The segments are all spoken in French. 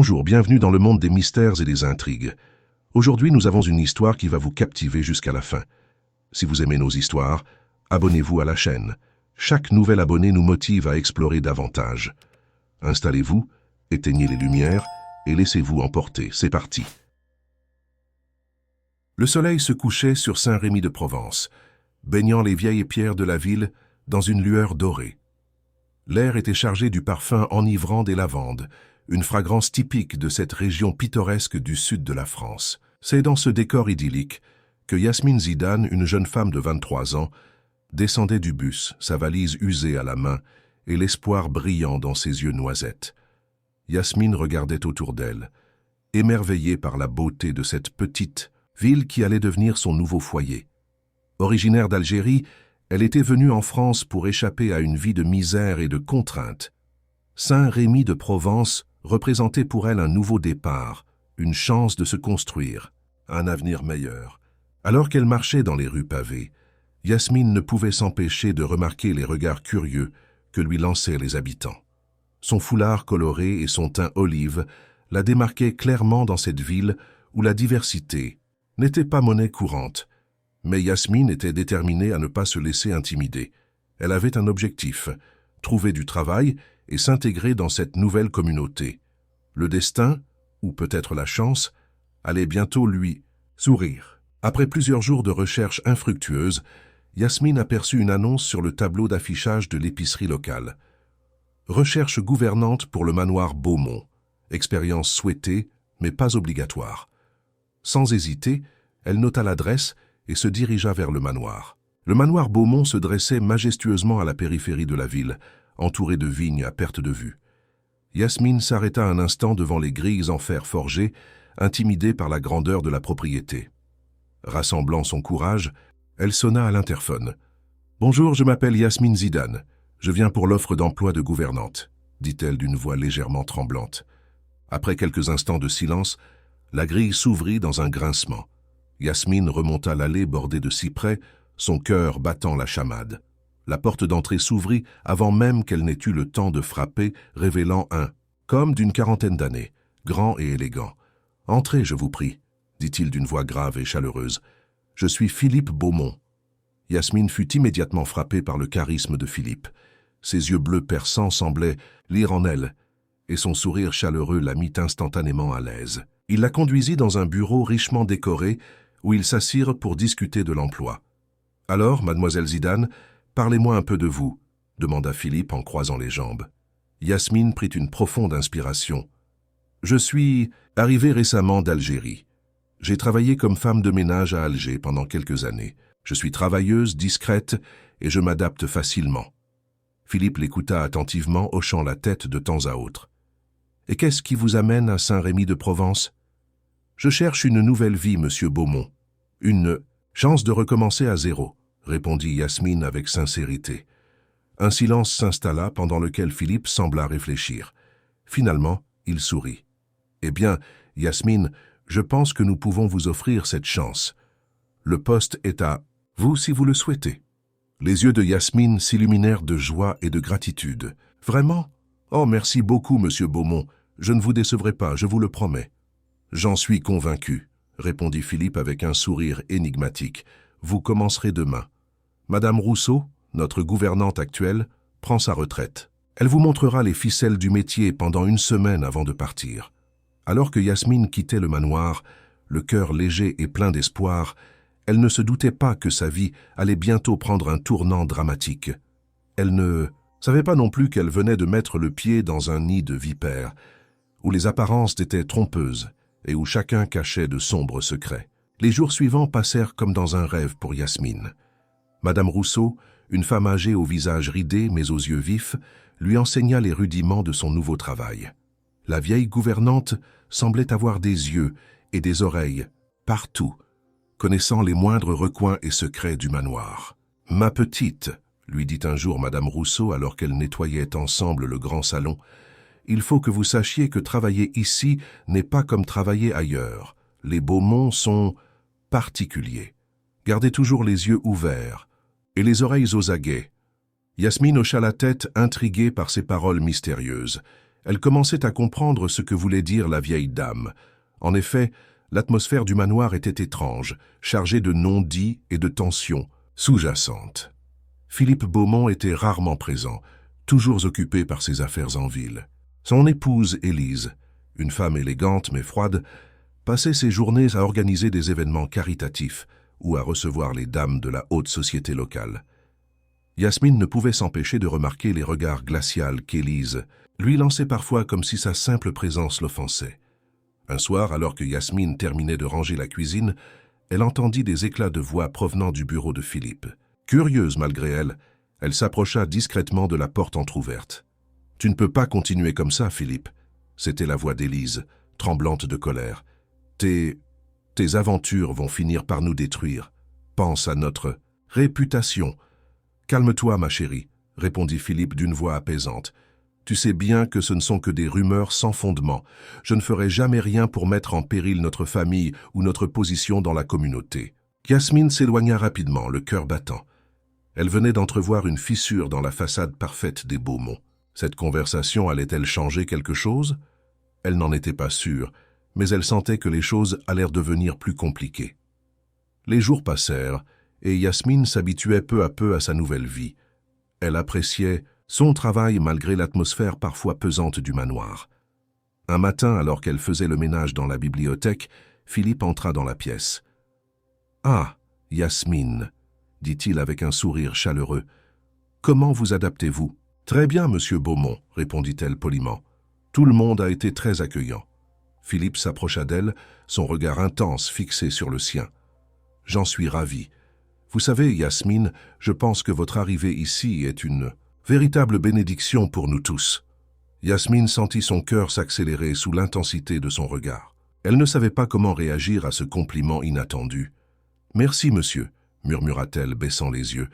Bonjour, bienvenue dans le monde des mystères et des intrigues. Aujourd'hui, nous avons une histoire qui va vous captiver jusqu'à la fin. Si vous aimez nos histoires, abonnez-vous à la chaîne. Chaque nouvel abonné nous motive à explorer davantage. Installez-vous, éteignez les lumières et laissez-vous emporter. C'est parti. Le soleil se couchait sur Saint-Rémy-de-Provence, baignant les vieilles pierres de la ville dans une lueur dorée. L'air était chargé du parfum enivrant des lavandes, une fragrance typique de cette région pittoresque du sud de la France. C'est dans ce décor idyllique que Yasmine Zidane, une jeune femme de 23 ans, descendait du bus, sa valise usée à la main et l'espoir brillant dans ses yeux noisettes. Yasmine regardait autour d'elle, émerveillée par la beauté de cette petite ville qui allait devenir son nouveau foyer. Originaire d'Algérie, elle était venue en France pour échapper à une vie de misère et de contraintes. Saint-Rémy-de-Provence représentait pour elle un nouveau départ, une chance de se construire, un avenir meilleur. Alors qu'elle marchait dans les rues pavées, Yasmine ne pouvait s'empêcher de remarquer les regards curieux que lui lançaient les habitants. Son foulard coloré et son teint olive la démarquaient clairement dans cette ville où la diversité n'était pas monnaie courante. Mais Yasmine était déterminée à ne pas se laisser intimider. Elle avait un objectif, trouver du travail et s'intégrer dans cette nouvelle communauté. Le destin, ou peut-être la chance, allait bientôt lui sourire. Après plusieurs jours de recherches infructueuses, Yasmine aperçut une annonce sur le tableau d'affichage de l'épicerie locale. Recherche gouvernante pour le manoir Beaumont. Expérience souhaitée, mais pas obligatoire. Sans hésiter, elle nota l'adresse et se dirigea vers le manoir. Le manoir Beaumont se dressait majestueusement à la périphérie de la ville, entouré de vignes à perte de vue. Yasmine s'arrêta un instant devant les grilles en fer forgé, intimidée par la grandeur de la propriété. Rassemblant son courage, elle sonna à l'interphone. « Bonjour, je m'appelle Yasmine Zidane. Je viens pour l'offre d'emploi de gouvernante, » dit-elle d'une voix légèrement tremblante. Après quelques instants de silence, la grille s'ouvrit dans un grincement. Yasmine remonta l'allée bordée de cyprès, son cœur battant la chamade. La porte d'entrée s'ouvrit avant même qu'elle n'ait eu le temps de frapper, révélant un homme d'une quarantaine d'années, grand et élégant. « Entrez, je vous prie, » dit-il d'une voix grave et chaleureuse. « Je suis Philippe Beaumont. » Yasmine fut immédiatement frappée par le charisme de Philippe. Ses yeux bleus perçants semblaient lire en elle, et son sourire chaleureux la mit instantanément à l'aise. Il la conduisit dans un bureau richement décoré, où ils s'assirent pour discuter de l'emploi. « Alors, mademoiselle Zidane, parlez-moi un peu de vous, » demanda Philippe en croisant les jambes. Yasmine prit une profonde inspiration. « Je suis arrivée récemment d'Algérie. J'ai travaillé comme femme de ménage à Alger pendant quelques années. Je suis travailleuse, discrète et je m'adapte facilement. » Philippe l'écouta attentivement, hochant la tête de temps à autre. « Et qu'est-ce qui vous amène à Saint-Rémy-de-Provence ?»« Je cherche une nouvelle vie, monsieur Beaumont. Une chance de recommencer à zéro, » répondit Yasmine avec sincérité. Un silence s'installa pendant lequel Philippe sembla réfléchir. Finalement, il sourit. « Eh bien, Yasmine, je pense que nous pouvons vous offrir cette chance. Le poste est à vous si vous le souhaitez. » Les yeux de Yasmine s'illuminèrent de joie et de gratitude. « Vraiment ? Oh, merci beaucoup, monsieur Beaumont. Je ne vous décevrai pas, je vous le promets. »« J'en suis convaincu, » répondit Philippe avec un sourire énigmatique. « Vous commencerez demain. Madame Rousseau, notre gouvernante actuelle, prend sa retraite. Elle vous montrera les ficelles du métier pendant une semaine avant de partir. » Alors que Yasmine quittait le manoir, le cœur léger et plein d'espoir, elle ne se doutait pas que sa vie allait bientôt prendre un tournant dramatique. Elle ne savait pas non plus qu'elle venait de mettre le pied dans un nid de vipères, où les apparences étaient trompeuses et où chacun cachait de sombres secrets. Les jours suivants passèrent comme dans un rêve pour Yasmine. Madame Rousseau, une femme âgée au visage ridé mais aux yeux vifs, lui enseigna les rudiments de son nouveau travail. La vieille gouvernante semblait avoir des yeux et des oreilles partout, connaissant les moindres recoins et secrets du manoir. « Ma petite, » lui dit un jour Madame Rousseau alors qu'elles nettoyaient ensemble le grand salon, « il faut que vous sachiez que travailler ici n'est pas comme travailler ailleurs. Les Beaumonts sont particuliers. Gardez toujours les yeux ouverts et les oreilles aux aguets. » Yasmine hocha la tête, intriguée par ces paroles mystérieuses. Elle commençait à comprendre ce que voulait dire la vieille dame. En effet, l'atmosphère du manoir était étrange, chargée de non-dits et de tensions sous-jacentes. Philippe Beaumont était rarement présent, toujours occupé par ses affaires en ville. Son épouse, Élise, une femme élégante mais froide, passait ses journées à organiser des événements caritatifs ou à recevoir les dames de la haute société locale. Yasmine ne pouvait s'empêcher de remarquer les regards glacials qu'Élise lui lançait parfois comme si sa simple présence l'offensait. Un soir, alors que Yasmine terminait de ranger la cuisine, elle entendit des éclats de voix provenant du bureau de Philippe. Curieuse malgré elle, elle s'approcha discrètement de la porte entr'ouverte. « Tu ne peux pas continuer comme ça, Philippe. » C'était la voix d'Élise, tremblante de colère. « Tes aventures vont finir par nous détruire. Pense à notre réputation. »« Calme-toi, ma chérie, » répondit Philippe d'une voix apaisante. « Tu sais bien que ce ne sont que des rumeurs sans fondement. Je ne ferai jamais rien pour mettre en péril notre famille ou notre position dans la communauté. » Yasmine s'éloigna rapidement, le cœur battant. Elle venait d'entrevoir une fissure dans la façade parfaite des Beaumont. Cette conversation allait-elle changer quelque chose? Elle n'en était pas sûre, mais elle sentait que les choses allèrent devenir plus compliquées. Les jours passèrent, et Yasmine s'habituait peu à peu à sa nouvelle vie. Elle appréciait son travail malgré l'atmosphère parfois pesante du manoir. Un matin, alors qu'elle faisait le ménage dans la bibliothèque, Philippe entra dans la pièce. « Ah, Yasmine, » dit-il avec un sourire chaleureux. « Comment vous adaptez-vous ?»« Très bien, monsieur Beaumont, » répondit-elle poliment. « Tout le monde a été très accueillant. » Philippe s'approcha d'elle, son regard intense fixé sur le sien. « J'en suis ravi. Vous savez, Yasmine, je pense que votre arrivée ici est une véritable bénédiction pour nous tous. » Yasmine sentit son cœur s'accélérer sous l'intensité de son regard. Elle ne savait pas comment réagir à ce compliment inattendu. « Merci, monsieur, » murmura-t-elle, baissant les yeux.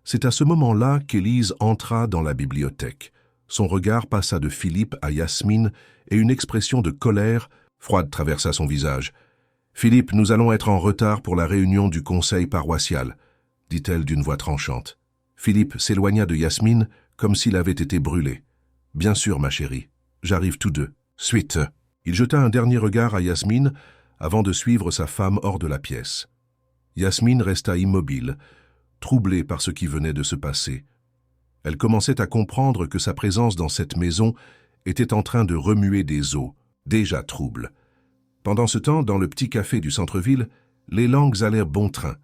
C'est à ce moment-là qu'Élise entra dans la bibliothèque. Son regard passa de Philippe à Yasmine et une expression de colère froide traversa son visage. « Philippe, nous allons être en retard pour la réunion du conseil paroissial, » dit-elle d'une voix tranchante. Philippe s'éloigna de Yasmine comme s'il avait été brûlé. « Bien sûr, ma chérie, j'arrive tous deux. » Suite. Il jeta un dernier regard à Yasmine avant de suivre sa femme hors de la pièce. Yasmine resta immobile, troublée par ce qui venait de se passer. Elle commençait à comprendre que sa présence dans cette maison était en train de remuer des eaux, déjà troubles. Pendant ce temps, dans le petit café du centre-ville, les langues allèrent bon train.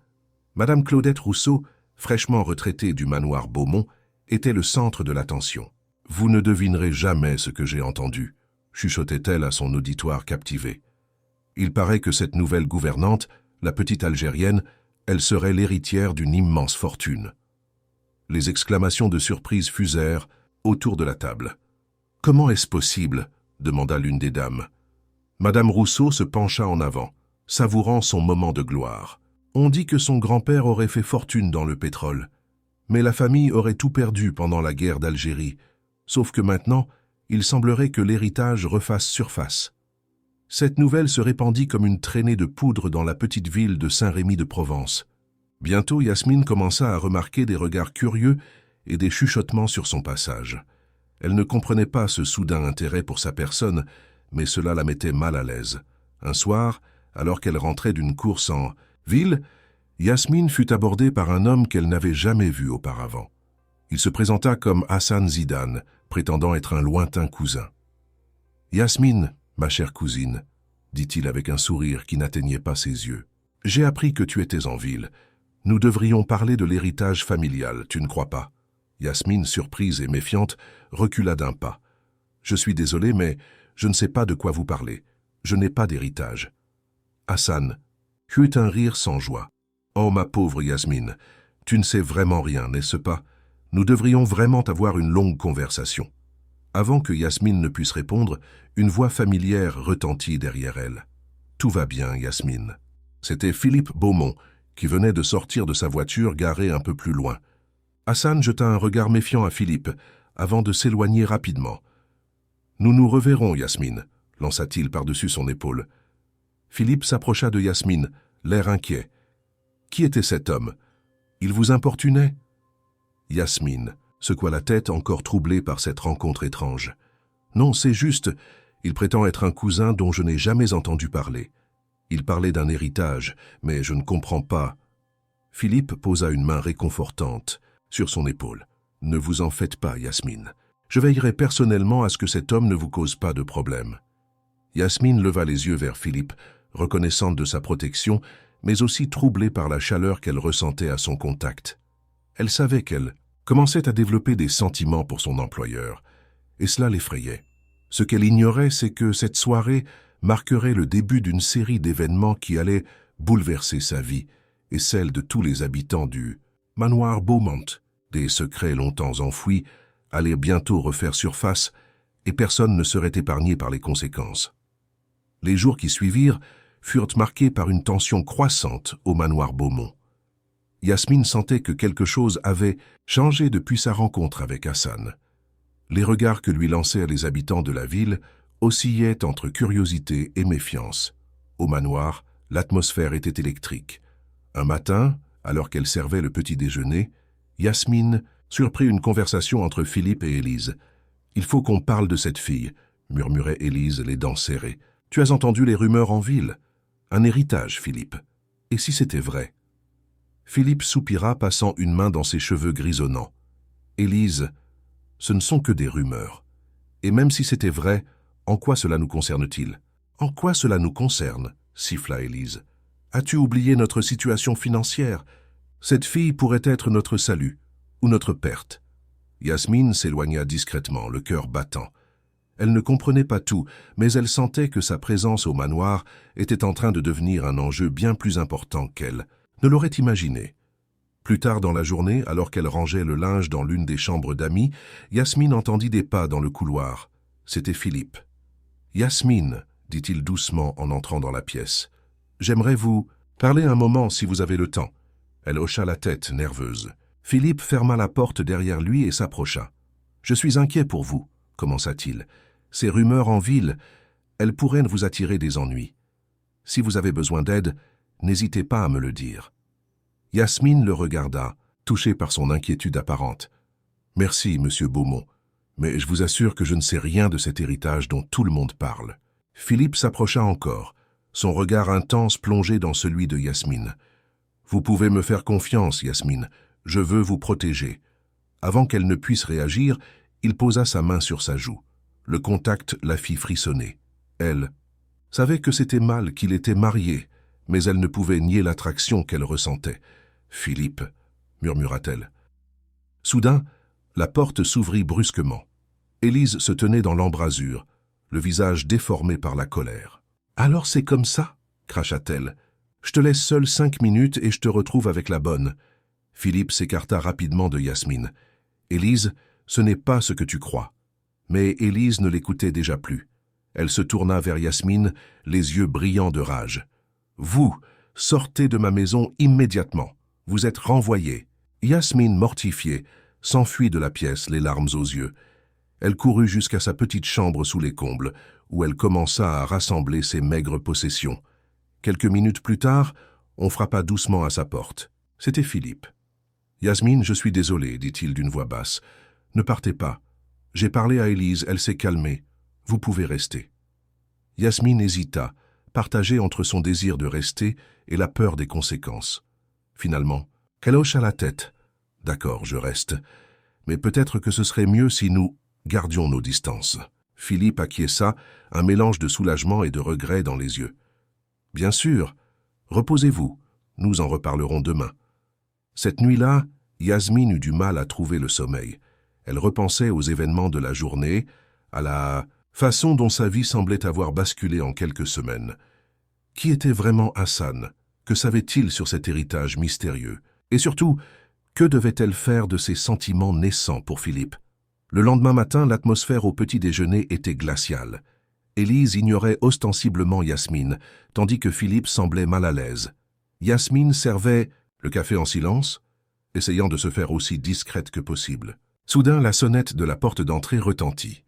Madame Claudette Rousseau, fraîchement retraitée du manoir Beaumont, était le centre de l'attention. « Vous ne devinerez jamais ce que j'ai entendu », chuchotait-elle à son auditoire captivé. Il paraît que cette nouvelle gouvernante, la petite Algérienne, elle serait l'héritière d'une immense fortune. Les exclamations de surprise fusèrent autour de la table. « Comment est-ce possible ?» demanda l'une des dames. Madame Rousseau se pencha en avant, savourant son moment de gloire. On dit que son grand-père aurait fait fortune dans le pétrole, mais la famille aurait tout perdu pendant la guerre d'Algérie, sauf que maintenant, il semblerait que l'héritage refasse surface. Cette nouvelle se répandit comme une traînée de poudre dans la petite ville de Saint-Rémy-de-Provence. Bientôt, Yasmine commença à remarquer des regards curieux et des chuchotements sur son passage. Elle ne comprenait pas ce soudain intérêt pour sa personne, mais cela la mettait mal à l'aise. Un soir, alors qu'elle rentrait d'une course en ville, Yasmine fut abordée par un homme qu'elle n'avait jamais vu auparavant. Il se présenta comme Hassan Zidane, prétendant être un lointain cousin. « Yasmine, ma chère cousine, » dit-il avec un sourire qui n'atteignait pas ses yeux, « j'ai appris que tu étais en ville. Nous devrions parler de l'héritage familial, tu ne crois pas ?» Yasmine, surprise et méfiante, recula d'un pas. « Je suis désolé, mais je ne sais pas de quoi vous parlez. Je n'ai pas d'héritage. » Hassan eut un rire sans joie. « Oh, ma pauvre Yasmine, tu ne sais vraiment rien, n'est-ce pas? Nous devrions vraiment avoir une longue conversation. » Avant que Yasmine ne puisse répondre, une voix familière retentit derrière elle. « Tout va bien, Yasmine. » C'était Philippe Beaumont, qui venait de sortir de sa voiture garée un peu plus loin. Hassan jeta un regard méfiant à Philippe, avant de s'éloigner rapidement. « Nous nous reverrons, Yasmine, » lança-t-il par-dessus son épaule. Philippe s'approcha de Yasmine, l'air inquiet. « Qui était cet homme? Il vous importunait ?» Yasmine secoua la tête, encore troublée par cette rencontre étrange. Non, c'est juste, il prétend être un cousin dont je n'ai jamais entendu parler. Il parlait d'un héritage, mais je ne comprends pas. » Philippe posa une main réconfortante sur son épaule. « Ne vous en faites pas, Yasmine. Je veillerai personnellement à ce que cet homme ne vous cause pas de problème. » Yasmine leva les yeux vers Philippe, reconnaissante de sa protection, mais aussi troublée par la chaleur qu'elle ressentait à son contact. Elle savait qu'elle commençait à développer des sentiments pour son employeur, et cela l'effrayait. Ce qu'elle ignorait, c'est que cette soirée marquerait le début d'une série d'événements qui allaient bouleverser sa vie et celle de tous les habitants du manoir Beaumont. Des secrets longtemps enfouis allaient bientôt refaire surface et personne ne serait épargné par les conséquences. Les jours qui suivirent furent marqués par une tension croissante au manoir Beaumont. Yasmine sentait que quelque chose avait changé depuis sa rencontre avec Hassan. Les regards que lui lançèrent les habitants de la ville oscillaient entre curiosité et méfiance. Au manoir, l'atmosphère était électrique. Un matin, alors qu'elle servait le petit déjeuner, Yasmine surprit une conversation entre Philippe et Élise. « Il faut qu'on parle de cette fille », murmurait Élise, les dents serrées. « Tu as entendu les rumeurs en ville? Un héritage, Philippe. Et si c'était vrai ?» Philippe soupira, passant une main dans ses cheveux grisonnants. « Élise, ce ne sont que des rumeurs. Et même si c'était vrai, en quoi cela nous concerne-t-il? »« En quoi cela nous concerne ?» siffla Élise. « As-tu oublié notre situation financière? Cette fille pourrait être notre salut, ou notre perte. » Yasmine s'éloigna discrètement, le cœur battant. Elle ne comprenait pas tout, mais elle sentait que sa présence au manoir était en train de devenir un enjeu bien plus important qu'elle ne l'aurait imaginé. Plus tard dans la journée, alors qu'elle rangeait le linge dans l'une des chambres d'amis, Yasmine entendit des pas dans le couloir. C'était Philippe. « Yasmine, » dit-il doucement en entrant dans la pièce, « j'aimerais vous parler un moment si vous avez le temps. » Elle hocha la tête, nerveuse. Philippe ferma la porte derrière lui et s'approcha. « Je suis inquiet pour vous, » commença-t-il. « Ces rumeurs en ville, elles pourraient vous attirer des ennuis. Si vous avez besoin d'aide, n'hésitez pas à me le dire. » Yasmine le regarda, touchée par son inquiétude apparente. « Merci, monsieur Beaumont, mais je vous assure que je ne sais rien de cet héritage dont tout le monde parle. » Philippe s'approcha encore, son regard intense plongé dans celui de Yasmine. « Vous pouvez me faire confiance, Yasmine, je veux vous protéger. » Avant qu'elle ne puisse réagir, il posa sa main sur sa joue. Le contact la fit frissonner. Elle savait que c'était mal, qu'il était marié, mais elle ne pouvait nier l'attraction qu'elle ressentait. « Philippe, » murmura-t-elle. Soudain, la porte s'ouvrit brusquement. Élise se tenait dans l'embrasure, le visage déformé par la colère. « Alors c'est comme ça ?» cracha-t-elle. « Je te laisse seule 5 minutes et je te retrouve avec la bonne. » Philippe s'écarta rapidement de Yasmine. « Élise, ce n'est pas ce que tu crois. » Mais Élise ne l'écoutait déjà plus. Elle se tourna vers Yasmine, les yeux brillants de rage. « Vous, sortez de ma maison immédiatement. Vous êtes renvoyée. » Yasmine, mortifiée, s'enfuit de la pièce, les larmes aux yeux. Elle courut jusqu'à sa petite chambre sous les combles, où elle commença à rassembler ses maigres possessions. Quelques minutes plus tard, on frappa doucement à sa porte. C'était Philippe. « Yasmine, je suis désolé, dit-il d'une voix basse. Ne partez pas. J'ai parlé à Élise, elle s'est calmée. Vous pouvez rester. » Yasmine hésita, partagée entre son désir de rester et la peur des conséquences. Finalement, elle hocha la tête. « D'accord, je reste. Mais peut-être que ce serait mieux si nous gardions nos distances. » Philippe acquiesça, un mélange de soulagement et de regret dans les yeux. « Bien sûr. Reposez-vous. Nous en reparlerons demain. » Cette nuit-là, Yasmine eut du mal à trouver le sommeil. Elle repensait aux événements de la journée, à la façon dont sa vie semblait avoir basculé en quelques semaines. Qui était vraiment Hassan? Que savait-il sur cet héritage mystérieux? Et surtout, que devait-elle faire de ces sentiments naissants pour Philippe? Le lendemain matin, l'atmosphère au petit déjeuner était glaciale. Élise ignorait ostensiblement Yasmine, tandis que Philippe semblait mal à l'aise. Yasmine servait le café en silence, essayant de se faire aussi discrète que possible. Soudain, la sonnette de la porte d'entrée retentit.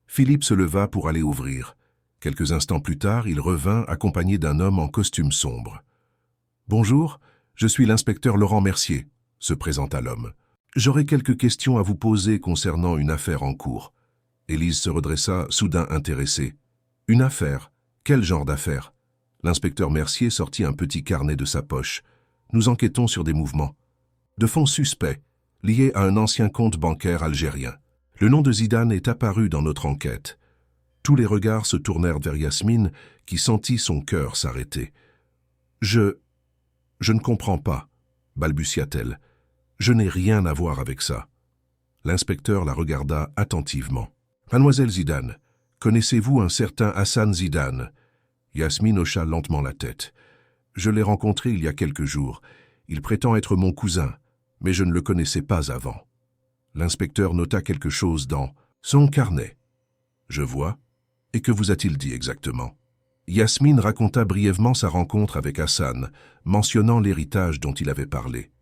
Philippe se leva pour aller ouvrir. Quelques instants plus tard, il revint accompagné d'un homme en costume sombre. « Bonjour, je suis l'inspecteur Laurent Mercier », se présenta l'homme. « J'aurais quelques questions à vous poser concernant une affaire en cours. » Élise se redressa, soudain intéressée. « Une affaire. Quel genre d'affaire » L'inspecteur Mercier sortit un petit carnet de sa poche. « Nous enquêtons sur des mouvements. De fonds suspects, liés à un ancien compte bancaire algérien. Le nom de Zidane est apparu dans notre enquête. » Tous les regards se tournèrent vers Yasmine, qui sentit son cœur s'arrêter. « Je ne comprends pas, » balbutia-t-elle. « Je n'ai rien à voir avec ça. » L'inspecteur la regarda attentivement. « Mademoiselle Zidane, connaissez-vous un certain Hassan Zidane ?» Yasmine hocha lentement la tête. « Je l'ai rencontré il y a quelques jours. Il prétend être mon cousin, mais je ne le connaissais pas avant. » L'inspecteur nota quelque chose dans son carnet. « Je vois. Et que vous a-t-il dit exactement ?» Yasmine raconta brièvement sa rencontre avec Hassan, mentionnant l'héritage dont il avait parlé.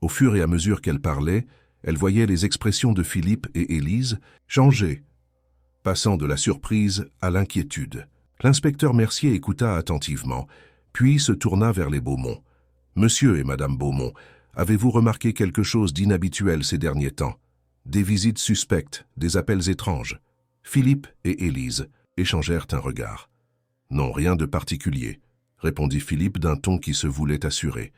Au fur et à mesure qu'elle parlait, elle voyait les expressions de Philippe et Élise changer, passant de la surprise à l'inquiétude. L'inspecteur Mercier écouta attentivement, puis se tourna vers les Beaumont. « Monsieur et Madame Beaumont, avez-vous remarqué quelque chose d'inhabituel ces derniers temps? Des visites suspectes, des appels étranges ?» Philippe et Élise échangèrent un regard. « Non, rien de particulier », répondit Philippe d'un ton qui se voulait assuré.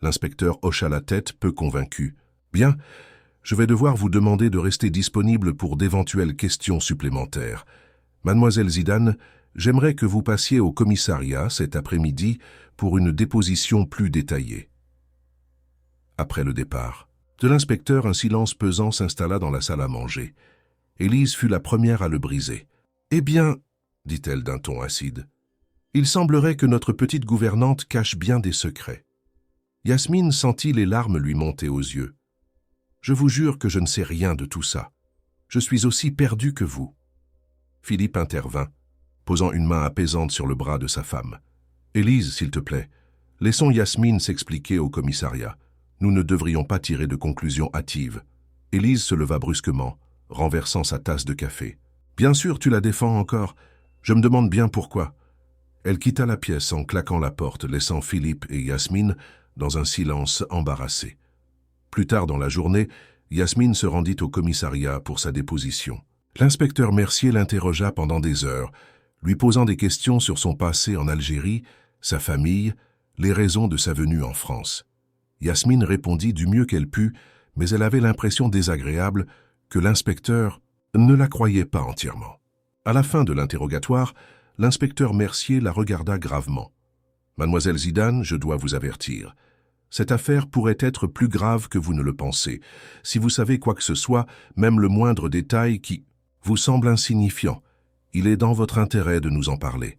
L'inspecteur hocha la tête, peu convaincu. « Bien, je vais devoir vous demander de rester disponible pour d'éventuelles questions supplémentaires. Mademoiselle Zidane, j'aimerais que vous passiez au commissariat cet après-midi pour une déposition plus détaillée. » Après le départ de l'inspecteur, un silence pesant s'installa dans la salle à manger. Élise fut la première à le briser. « Eh bien, » dit-elle d'un ton acide, « il semblerait que notre petite gouvernante cache bien des secrets. » Yasmine sentit les larmes lui monter aux yeux. « Je vous jure que je ne sais rien de tout ça. Je suis aussi perdu que vous. » Philippe intervint, posant une main apaisante sur le bras de sa femme. « Élise, s'il te plaît, laissons Yasmine s'expliquer au commissariat. Nous ne devrions pas tirer de conclusions hâtives. » Élise se leva brusquement, renversant sa tasse de café. « Bien sûr, tu la défends encore. Je me demande bien pourquoi. » Elle quitta la pièce en claquant la porte, laissant Philippe et Yasmine dans un silence embarrassé. Plus tard dans la journée, Yasmine se rendit au commissariat pour sa déposition. L'inspecteur Mercier l'interrogea pendant des heures, lui posant des questions sur son passé en Algérie, sa famille, les raisons de sa venue en France. Yasmine répondit du mieux qu'elle put, mais elle avait l'impression désagréable que l'inspecteur ne la croyait pas entièrement. À la fin de l'interrogatoire, l'inspecteur Mercier la regarda gravement. « Mademoiselle Zidane, je dois vous avertir. Cette affaire pourrait être plus grave que vous ne le pensez. Si vous savez quoi que ce soit, même le moindre détail qui vous semble insignifiant, il est dans votre intérêt de nous en parler. »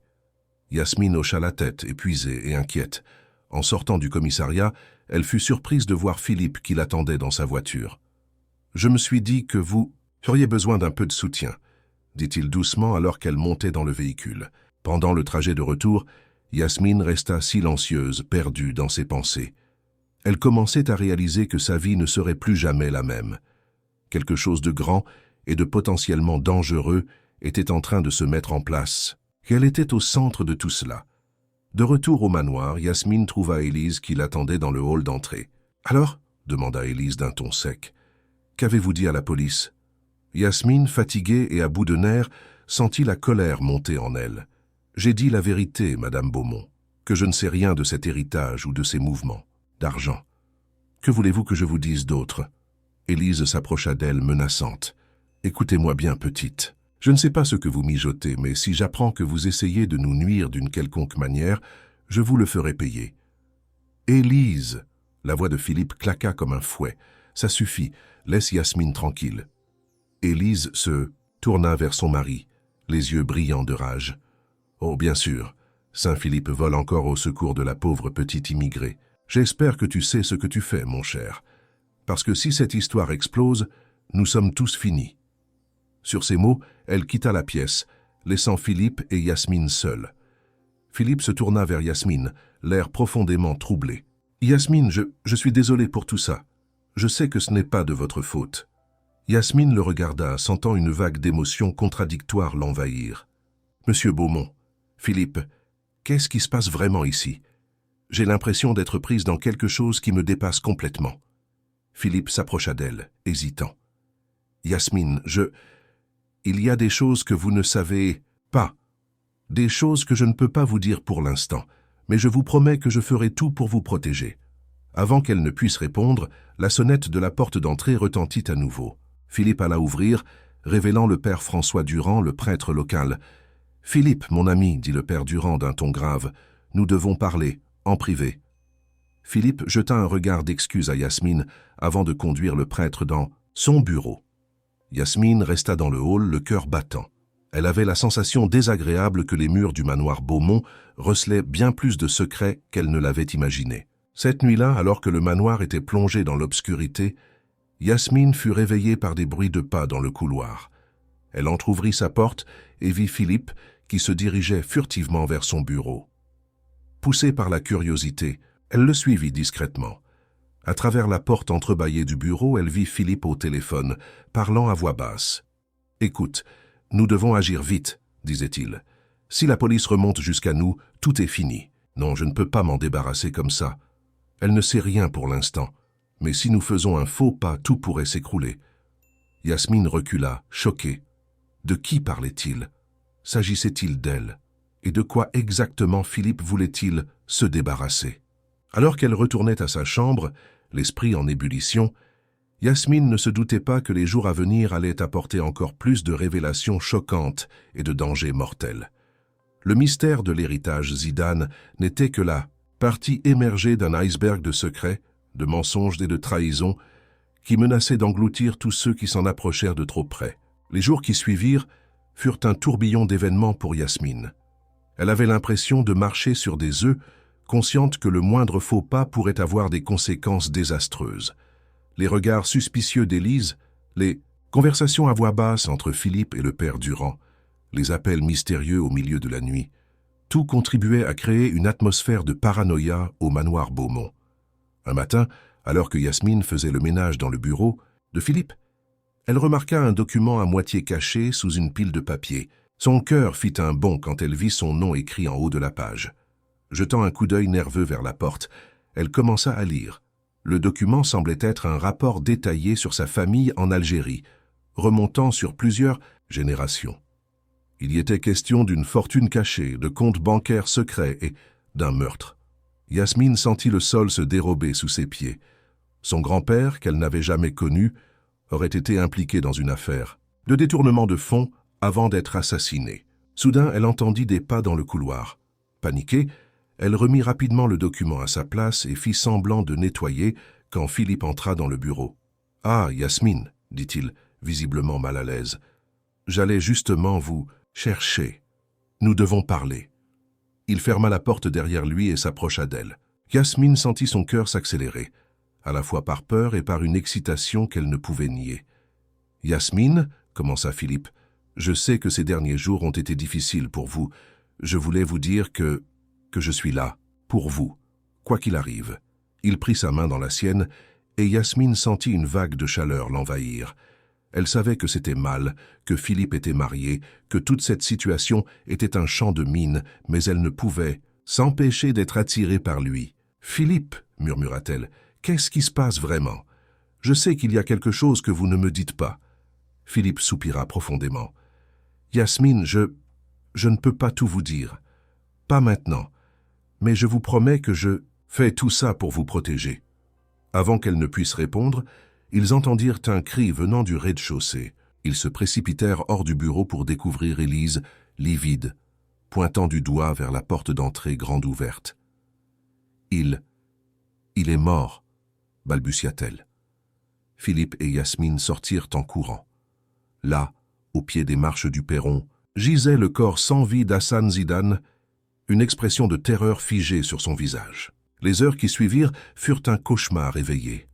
Yasmine hocha la tête, épuisée et inquiète. En sortant du commissariat, elle fut surprise de voir Philippe qui l'attendait dans sa voiture. « Je me suis dit que vous auriez besoin d'un peu de soutien, » dit-il doucement alors qu'elle montait dans le véhicule. Pendant le trajet de retour, Yasmine resta silencieuse, perdue dans ses pensées. Elle commençait à réaliser que sa vie ne serait plus jamais la même. Quelque chose de grand et de potentiellement dangereux était en train de se mettre en place. Elle était au centre de tout cela. De retour au manoir, Yasmine trouva Élise qui l'attendait dans le hall d'entrée. « Alors » demanda Élise d'un ton sec. « Qu'avez-vous dit à la police ?» Yasmine, fatiguée et à bout de nerfs, sentit la colère monter en elle. « J'ai dit la vérité, Madame Beaumont, que je ne sais rien de cet héritage ou de ces mouvements d'argent. Que voulez-vous que je vous dise d'autre ?» Élise s'approcha d'elle, menaçante. « Écoutez-moi bien, petite. Je ne sais pas ce que vous mijotez, mais si j'apprends que vous essayez de nous nuire d'une quelconque manière, je vous le ferai payer. »« Élise !» La voix de Philippe claqua comme un fouet. « Ça suffit, laisse Yasmine tranquille. » Élise se tourna vers son mari, les yeux brillants de rage. « Oh, bien sûr, Saint-Philippe vole encore au secours de la pauvre petite immigrée. J'espère que tu sais ce que tu fais, mon cher. Parce que si cette histoire explose, nous sommes tous finis. » Sur ces mots, elle quitta la pièce, laissant Philippe et Yasmine seuls. Philippe se tourna vers Yasmine, l'air profondément troublé. « Yasmine, je suis désolé pour tout ça. Je sais que ce n'est pas de votre faute. » Yasmine le regarda, sentant une vague d'émotions contradictoires l'envahir. « Monsieur Beaumont, Philippe, qu'est-ce qui se passe vraiment ici? J'ai l'impression d'être prise dans quelque chose qui me dépasse complètement. » Philippe s'approcha d'elle, hésitant. « Yasmine, Il y a des choses que vous ne savez pas. Des choses que je ne peux pas vous dire pour l'instant, mais je vous promets que je ferai tout pour vous protéger. » Avant qu'elle ne puisse répondre, la sonnette de la porte d'entrée retentit à nouveau. Philippe alla ouvrir, révélant le père François Durand, le prêtre local. « Philippe, mon ami, dit le père Durand d'un ton grave, nous devons parler, en privé. » Philippe jeta un regard d'excuse à Yasmine avant de conduire le prêtre dans son bureau. Yasmine resta dans le hall, le cœur battant. Elle avait la sensation désagréable que les murs du manoir Beaumont recelaient bien plus de secrets qu'elle ne l'avait imaginé. Cette nuit-là, alors que le manoir était plongé dans l'obscurité, Yasmine fut réveillée par des bruits de pas dans le couloir. Elle entr'ouvrit sa porte et vit Philippe qui se dirigeait furtivement vers son bureau. Poussée par la curiosité, elle le suivit discrètement. À travers la porte entrebâillée du bureau, elle vit Philippe au téléphone, parlant à voix basse. « Écoute, nous devons agir vite, disait-il. Si la police remonte jusqu'à nous, tout est fini. Non, je ne peux pas m'en débarrasser comme ça. Elle ne sait rien pour l'instant, mais si nous faisons un faux pas, tout pourrait s'écrouler. » Yasmine recula, choquée. De qui parlait-il? S'agissait-il d'elle? Et de quoi exactement Philippe voulait-il se débarrasser? Alors qu'elle retournait à sa chambre, l'esprit en ébullition, Yasmine ne se doutait pas que les jours à venir allaient apporter encore plus de révélations choquantes et de dangers mortels. Le mystère de l'héritage Zidane n'était que la partie émergée d'un iceberg de secrets, de mensonges et de trahisons qui menaçaient d'engloutir tous ceux qui s'en approchèrent de trop près. Les jours qui suivirent furent un tourbillon d'événements pour Yasmine. Elle avait l'impression de marcher sur des œufs, consciente que le moindre faux pas pourrait avoir des conséquences désastreuses. Les regards suspicieux d'Élise, les conversations à voix basse entre Philippe et le père Durand, les appels mystérieux au milieu de la nuit, tout contribuait à créer une atmosphère de paranoïa au manoir Beaumont. Un matin, alors que Yasmine faisait le ménage dans le bureau de Philippe, elle remarqua un document à moitié caché sous une pile de papier. Son cœur fit un bond quand elle vit son nom écrit en haut de la page. Jetant un coup d'œil nerveux vers la porte, elle commença à lire. Le document semblait être un rapport détaillé sur sa famille en Algérie, remontant sur plusieurs générations. Il y était question d'une fortune cachée, de comptes bancaires secrets et d'un meurtre. Yasmine sentit le sol se dérober sous ses pieds. Son grand-père, qu'elle n'avait jamais connu, aurait été impliqué dans une affaire de détournement de fonds avant d'être assassiné. Soudain, elle entendit des pas dans le couloir. Paniquée, elle remit rapidement le document à sa place et fit semblant de nettoyer quand Philippe entra dans le bureau. « Ah, Yasmine, dit-il, visiblement mal à l'aise. J'allais justement vous chercher. Nous devons parler. » Il ferma la porte derrière lui et s'approcha d'elle. Yasmine sentit son cœur s'accélérer, à la fois par peur et par une excitation qu'elle ne pouvait nier. « Yasmine, commença Philippe, je sais que ces derniers jours ont été difficiles pour vous. Je voulais vous dire que je suis là, pour vous, quoi qu'il arrive. » Il prit sa main dans la sienne et Yasmine sentit une vague de chaleur l'envahir. Elle savait que c'était mal, que Philippe était marié, que toute cette situation était un champ de mine, mais elle ne pouvait s'empêcher d'être attirée par lui. « Philippe, murmura-t-elle, qu'est-ce qui se passe vraiment? Je sais qu'il y a quelque chose que vous ne me dites pas. » Philippe soupira profondément. « Yasmine, je ne peux pas tout vous dire. Pas maintenant. Mais je vous promets que je fais tout ça pour vous protéger. » Avant qu'elle ne puisse répondre, ils entendirent un cri venant du rez-de-chaussée. Ils se précipitèrent hors du bureau pour découvrir Élise, livide, pointant du doigt vers la porte d'entrée grande ouverte. « Il est mort, » balbutia-t-elle. Philippe et Yasmine sortirent en courant. Là, au pied des marches du perron, gisait le corps sans vie d'Hassan Zidane, une expression de terreur figée sur son visage. Les heures qui suivirent furent un cauchemar éveillé.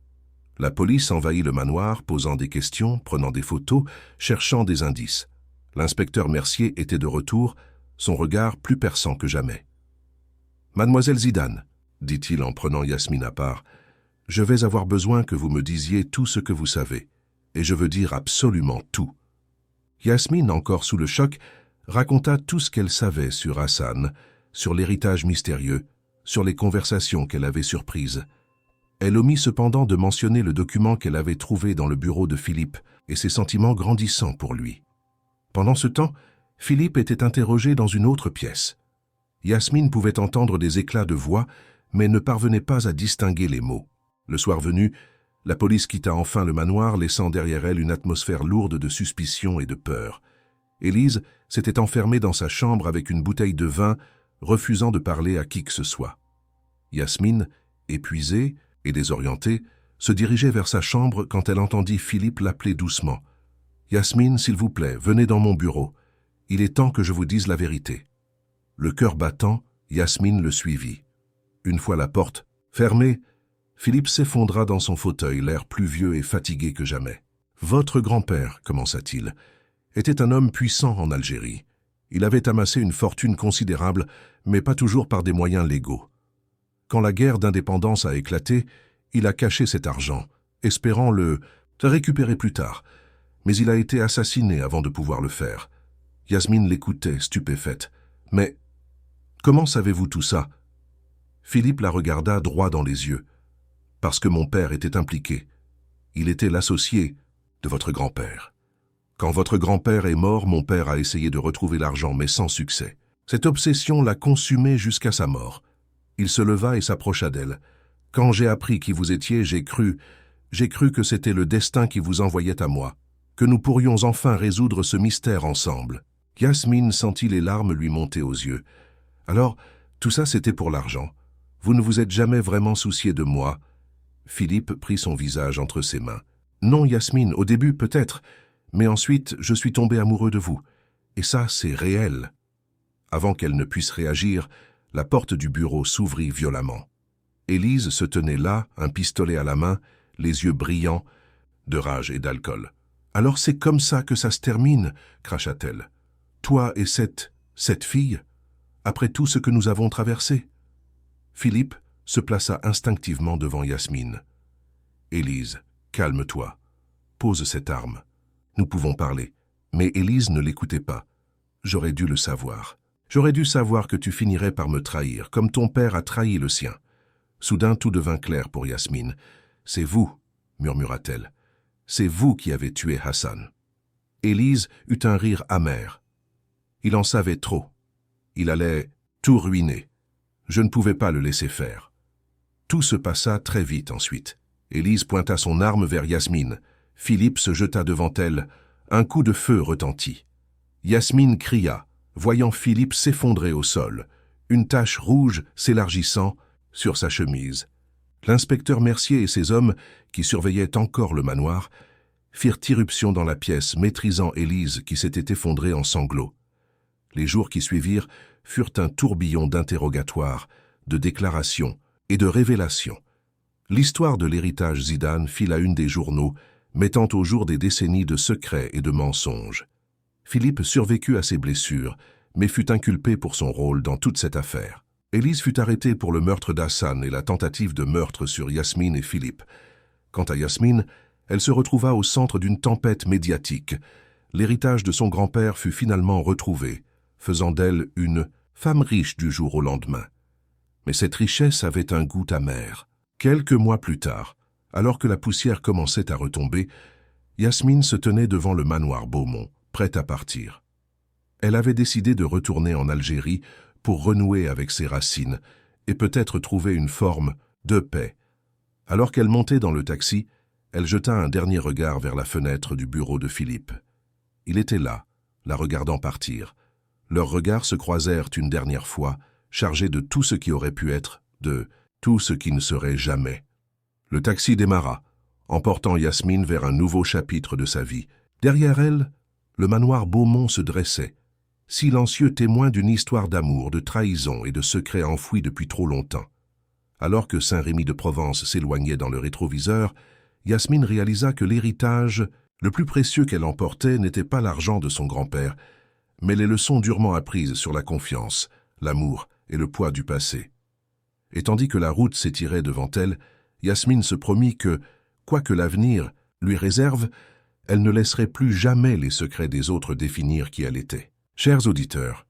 La police envahit le manoir, posant des questions, prenant des photos, cherchant des indices. L'inspecteur Mercier était de retour, son regard plus perçant que jamais. « Mademoiselle Zidane, » dit-il en prenant Yasmine à part, « je vais avoir besoin que vous me disiez tout ce que vous savez, et je veux dire absolument tout. » Yasmine, encore sous le choc, raconta tout ce qu'elle savait sur Hassan, sur l'héritage mystérieux, sur les conversations qu'elle avait surprises. Elle omit cependant de mentionner le document qu'elle avait trouvé dans le bureau de Philippe et ses sentiments grandissants pour lui. Pendant ce temps, Philippe était interrogé dans une autre pièce. Yasmine pouvait entendre des éclats de voix, mais ne parvenait pas à distinguer les mots. Le soir venu, la police quitta enfin le manoir, laissant derrière elle une atmosphère lourde de suspicion et de peur. Élise s'était enfermée dans sa chambre avec une bouteille de vin, refusant de parler à qui que ce soit. Yasmine, épuisée et désorientée, se dirigeait vers sa chambre quand elle entendit Philippe l'appeler doucement. « Yasmine, s'il vous plaît, venez dans mon bureau. Il est temps que je vous dise la vérité. » Le cœur battant, Yasmine le suivit. Une fois la porte fermée, Philippe s'effondra dans son fauteuil, l'air plus vieux et fatigué que jamais. « Votre grand-père, commença-t-il, était un homme puissant en Algérie. Il avait amassé une fortune considérable, mais pas toujours par des moyens légaux. Quand la guerre d'indépendance a éclaté, il a caché cet argent, espérant le récupérer plus tard. Mais il a été assassiné avant de pouvoir le faire. » Yasmine l'écoutait, stupéfaite. « Mais comment savez-vous tout ça ?» Philippe la regarda droit dans les yeux. « Parce que mon père était impliqué. Il était l'associé de votre grand-père. Quand votre grand-père est mort, mon père a essayé de retrouver l'argent, mais sans succès. Cette obsession l'a consumé jusqu'à sa mort. Il se leva et s'approcha d'elle. « Quand j'ai appris qui vous étiez, j'ai cru que c'était le destin qui vous envoyait à moi, que nous pourrions enfin résoudre ce mystère ensemble. » Yasmine sentit les larmes lui monter aux yeux. « Alors, tout ça c'était pour l'argent. Vous ne vous êtes jamais vraiment soucié de moi. » Philippe prit son visage entre ses mains. « Non, Yasmine, au début peut-être, mais ensuite je suis tombé amoureux de vous. Et ça, c'est réel. » Avant qu'elle ne puisse réagir, la porte du bureau s'ouvrit violemment. Élise se tenait là, un pistolet à la main, les yeux brillants de rage et d'alcool. « Alors c'est comme ça que ça se termine, cracha-t-elle. Toi et cette fille, après tout ce que nous avons traversé. » Philippe se plaça instinctivement devant Yasmine. « Élise, calme-toi. Pose cette arme. Nous pouvons parler. » Mais Élise ne l'écoutait pas. « J'aurais dû le savoir. J'aurais dû savoir que tu finirais par me trahir, comme ton père a trahi le sien. » Soudain, tout devint clair pour Yasmine. « C'est vous, » murmura-t-elle. « C'est vous qui avez tué Hassan. » Élise eut un rire amer. Il en savait trop. Il allait tout ruiner. Je ne pouvais pas le laisser faire. Tout se passa très vite ensuite. Élise pointa son arme vers Yasmine. Philippe se jeta devant elle. Un coup de feu retentit. Yasmine cria, voyant Philippe s'effondrer au sol, une tache rouge s'élargissant sur sa chemise. L'inspecteur Mercier et ses hommes, qui surveillaient encore le manoir, firent irruption dans la pièce, maîtrisant Élise qui s'était effondrée en sanglots. Les jours qui suivirent furent un tourbillon d'interrogatoires, de déclarations et de révélations. L'histoire de l'héritage Zidane fit la une des journaux, mettant au jour des décennies de secrets et de mensonges. Philippe survécut à ses blessures, mais fut inculpé pour son rôle dans toute cette affaire. Élise fut arrêtée pour le meurtre d'Hassan et la tentative de meurtre sur Yasmine et Philippe. Quant à Yasmine, elle se retrouva au centre d'une tempête médiatique. L'héritage de son grand-père fut finalement retrouvé, faisant d'elle une femme riche du jour au lendemain. Mais cette richesse avait un goût amer. Quelques mois plus tard, alors que la poussière commençait à retomber, Yasmine se tenait devant le manoir Beaumont, prête à partir. Elle avait décidé de retourner en Algérie pour renouer avec ses racines et peut-être trouver une forme de paix. Alors qu'elle montait dans le taxi, elle jeta un dernier regard vers la fenêtre du bureau de Philippe. Il était là, la regardant partir. Leurs regards se croisèrent une dernière fois, chargés de tout ce qui aurait pu être, de tout ce qui ne serait jamais. Le taxi démarra, emportant Yasmine vers un nouveau chapitre de sa vie. Derrière elle, le manoir Beaumont se dressait, silencieux témoin d'une histoire d'amour, de trahison et de secrets enfouis depuis trop longtemps. Alors que Saint-Rémy de Provence s'éloignait dans le rétroviseur, Yasmine réalisa que l'héritage le plus précieux qu'elle emportait n'était pas l'argent de son grand-père, mais les leçons durement apprises sur la confiance, l'amour et le poids du passé. Et tandis que la route s'étirait devant elle, Yasmine se promit que, quoi que l'avenir lui réserve, elle ne laisserait plus jamais les secrets des autres définir qui elle était. Chers auditeurs,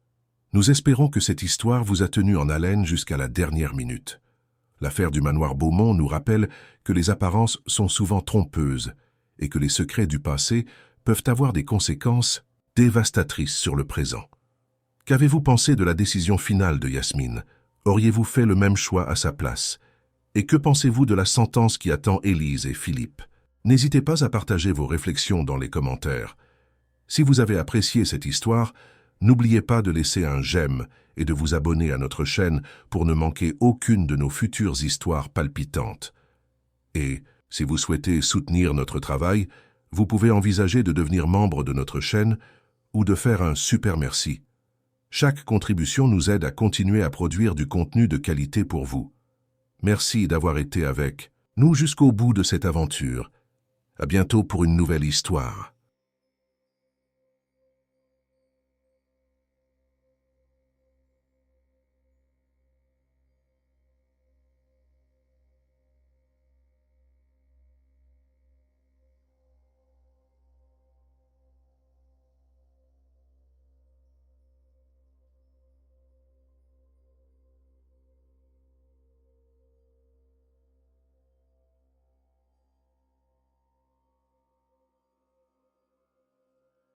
nous espérons que cette histoire vous a tenu en haleine jusqu'à la dernière minute. L'affaire du manoir Beaumont nous rappelle que les apparences sont souvent trompeuses et que les secrets du passé peuvent avoir des conséquences dévastatrice sur le présent. Qu'avez-vous pensé de la décision finale de Yasmine? Auriez-vous fait le même choix à sa place? Et que pensez-vous de la sentence qui attend Élise et Philippe? N'hésitez pas à partager vos réflexions dans les commentaires. Si vous avez apprécié cette histoire, n'oubliez pas de laisser un j'aime et de vous abonner à notre chaîne pour ne manquer aucune de nos futures histoires palpitantes. Et, si vous souhaitez soutenir notre travail, vous pouvez envisager de devenir membre de notre chaîne ou de faire un super merci. Chaque contribution nous aide à continuer à produire du contenu de qualité pour vous. Merci d'avoir été avec nous jusqu'au bout de cette aventure. À bientôt pour une nouvelle histoire.